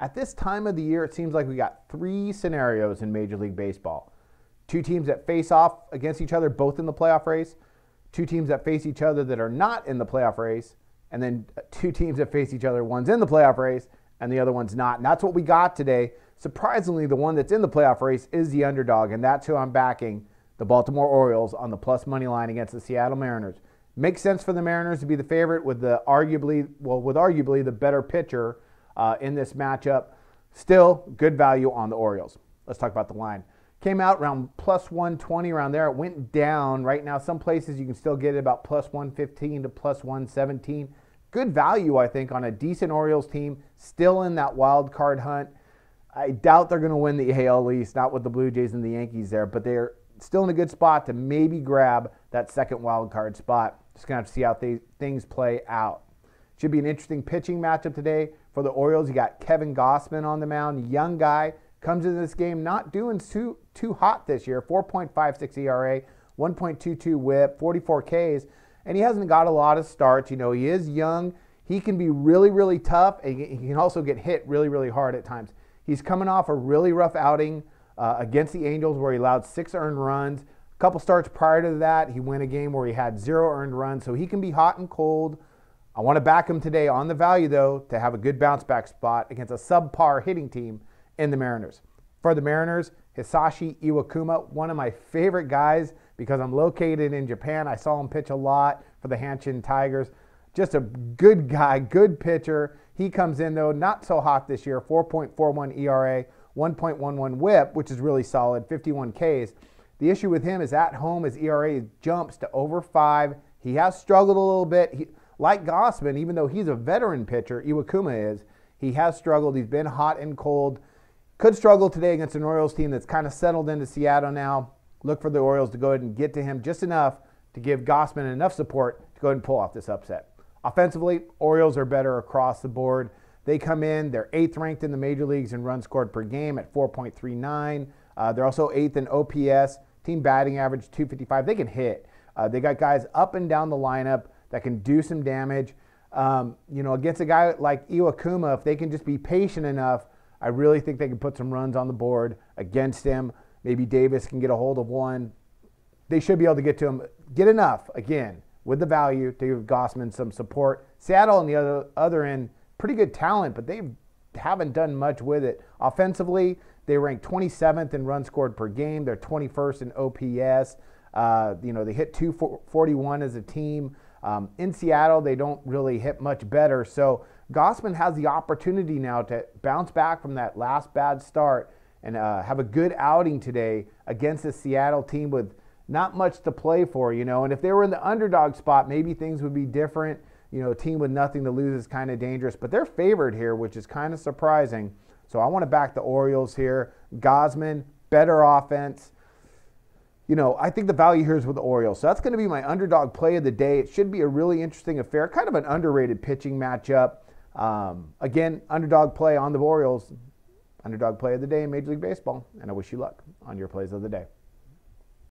At this time of the year, it seems like we got three scenarios in Major League Baseball. Two teams that face off against each other, both in the playoff race. Two teams that face each other that are not in the playoff race. And then two teams that face each other, one's in the playoff race and the other one's not. And that's what we got today. Surprisingly, the one that's in the playoff race is the underdog, and that's who I'm backing, the Baltimore Orioles, on the plus money line against the Seattle Mariners. Makes sense for the Mariners to be the favorite with arguably the better pitcher in this matchup. Still, good value on the Orioles. Let's talk about the line. Came out around plus 120 around there. It went down. Right now, some places you can still get it about plus 115 to plus 117. Good value, I think, on a decent Orioles team, still in that wild card hunt. I doubt they're going to win the AL East, not with the Blue Jays and the Yankees there, but they're still in a good spot to maybe grab that second wild card spot. Just going to have to see how things play out. Should be an interesting pitching matchup today for the Orioles. You got Kevin Gausman on the mound, young guy, comes into this game not doing too hot this year. 4.56 ERA, 1.22 WHIP, 44 Ks, and he hasn't got a lot of starts. You know, he is young. He can be really, really tough, and he can also get hit really, really hard at times. He's coming off a really rough outing against the Angels where he allowed 6 earned runs. A couple starts prior to that, he won a game where he had 0 earned runs, so he can be hot and cold. I want to back him today on the value, though, to have a good bounce back spot against a subpar hitting team in the Mariners. For the Mariners, Hisashi Iwakuma, one of my favorite guys because I'm located in Japan. I saw him pitch a lot for the Hanshin Tigers. Just a good guy, good pitcher. He comes in, though, not so hot this year, 4.41 ERA, 1.11 WHIP, which is really solid, 51 Ks. The issue with him is at home, his ERA jumps to over 5. He has struggled a little bit. Like Gausman, even though he's a veteran pitcher, Iwakuma is, he has struggled. He's been hot and cold. Could struggle today against an Orioles team that's kind of settled into Seattle now. Look for the Orioles to go ahead and get to him just enough to give Gausman enough support to go ahead and pull off this upset. Offensively, Orioles are better across the board. They come in, they're 8th ranked in the major leagues in runs scored per game at 4.39. They're also 8th in OPS, team batting average 255. They can hit. They got guys up and down the lineup that can do some damage. Against a guy like Iwakuma, if they can just be patient enough, I really think they can put some runs on the board against him. Maybe Davis can get a hold of one. They should be able to get to him, get enough, again, with the value to give Gausman some support. Seattle on the other end, pretty good talent, but they haven't done much with it. Offensively, they rank 27th in runs scored per game. They're 21st in OPS. They hit 241 as a team. In Seattle, they don't really hit much better. So Gausman has the opportunity now to bounce back from that last bad start and have a good outing today against the Seattle team with not much to play for, And if they were in the underdog spot, maybe things would be different. A team with nothing to lose is kind of dangerous. But they're favored here, which is kind of surprising. So I want to back the Orioles here. Gausman, better offense. I think the value here is with the Orioles. So that's going to be my underdog play of the day. It should be a really interesting affair, kind of an underrated pitching matchup. Again, underdog play on the Orioles. Underdog play of the day in Major League Baseball. And I wish you luck on your plays of the day.